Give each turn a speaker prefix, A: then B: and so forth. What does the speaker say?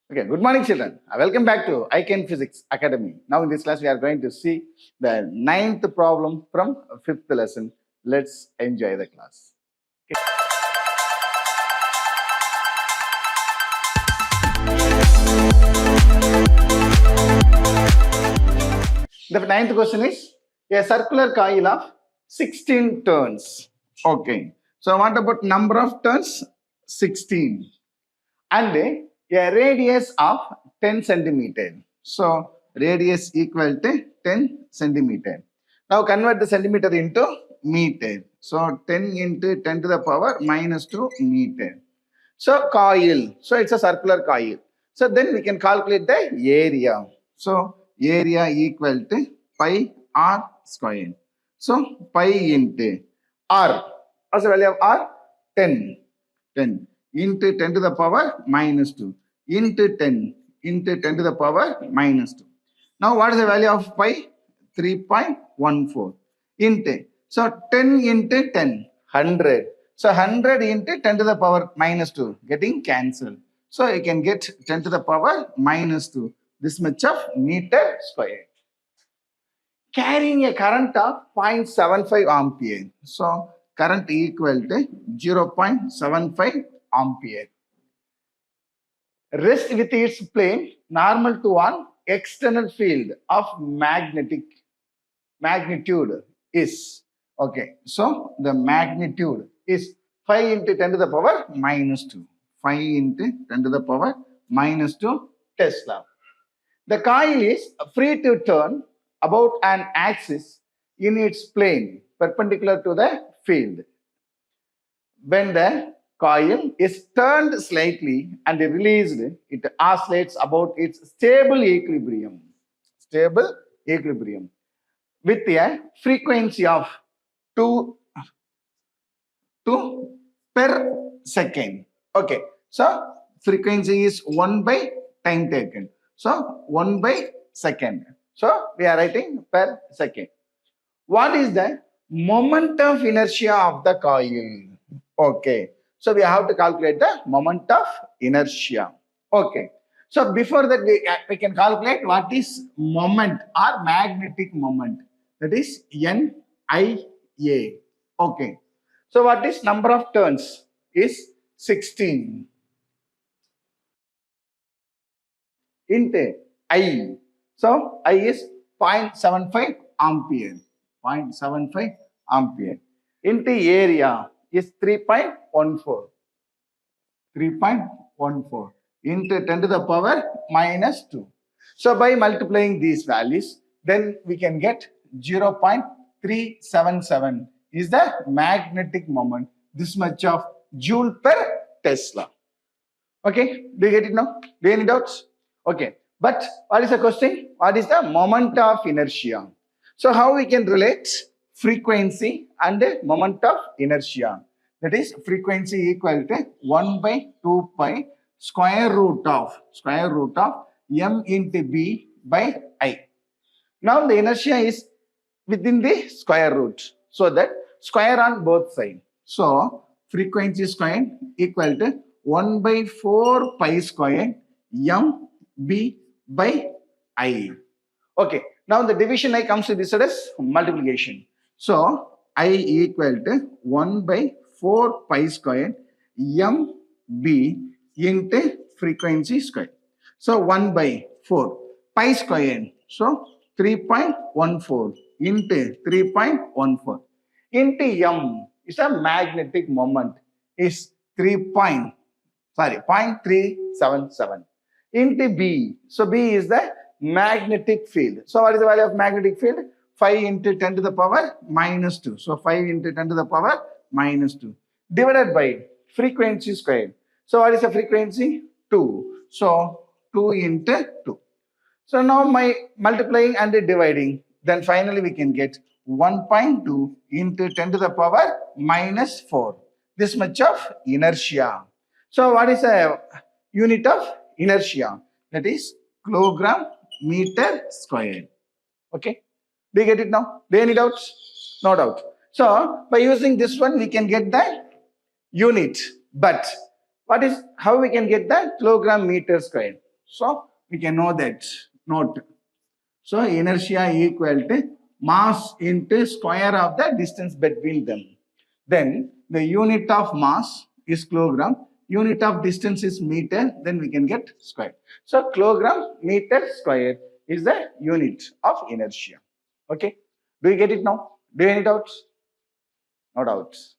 A: Okay, good morning, children. Welcome back to ICAN Physics Academy. Now, in this class, we are going to see the 9th problem from 5th lesson. Let's enjoy the class. Okay. The 9th question is a circular coil of 16 turns. Okay. So, what about number of turns? 16. And a radius of 10 centimeter. So, radius equal to 10 centimeter. Now, convert the centimeter into meter. So, 10 into 10 to the power minus 2 meter. So, coil. So, it's a circular coil. So, then we can calculate the area. So, area equal to pi r square. So, pi into r. What's the value of r? 10. 10 into 10 to the power minus 2 into 10 into 10 to the power minus 2. Now, what is the value of pi? 3.14 into. So, 10 into 10, 100. So, 100 into 10 to the power minus 2, getting cancelled. So, you can get 10 to the power minus 2, this much of meter square. Carrying a current of 0.75 ampere. So, current equal to 0.75 ampere. Rest with its plane normal to one external field of magnitude is. Okay, so the magnitude is 5 into 10 to the power minus 2. 5 into 10 to the power minus 2 Tesla. The coil is free to turn about an axis in its plane perpendicular to the field. When the coil is turned slightly and released, it oscillates about its stable equilibrium. Stable equilibrium with a frequency of 2 per second. Okay, so frequency is 1 by time taken. So 1 by second. So we are writing per second. What is the moment of inertia of the coil? Okay, so we have to calculate the moment of inertia. Okay, so before that we can calculate what is moment or magnetic moment. That is NIA. Okay, so what is number of turns? Is 16 into I. So I is 0.75 ampere. 0.75 ampere into area is 3.14. 3.14 into 10 to the power minus 2. So by multiplying these values, then we can get 0.377 is the magnetic moment. This much of joule per Tesla. Okay, do you get it now? Do you have any doubts? Okay, but what is the question? What is the moment of inertia? So how we can relate frequency and the moment of inertia? That is frequency equal to 1 by 2 pi square root of m into b by I. Now the inertia is within the square root, so that square on both sides. So frequency square equal to 1 by 4 pi square m b by I. Okay, now the division I comes to this as multiplication. So I equal to 1 by 4 pi square m b into frequency square. So 1 by 4 pi square. So 3.14 into 3.14 into m is a magnetic moment is 0.377 into b. So b is the magnetic field. So what is the value of magnetic field? 5 into 10 to the power minus 2. So 5 into 10 to the power minus 2 divided by frequency square. So what is the frequency? 2. So 2 into 2. So now my multiplying and dividing, then finally we can get 1.2 into 10 to the power minus 4. This much of inertia. So what is the unit of inertia? That is kilogram meter square. Okay, do you get it now? Do you have any doubts? No doubt. So by using this one we can get the unit, but how we can get the kilogram meter square? So we can know that. Note. So inertia equal to mass into square of the distance between them. Then the unit of mass is kilogram, unit of distance is meter, then we can get square. So kilogram meter square is the unit of inertia. Okay. Do you get it now? Do you have any doubts? No doubts.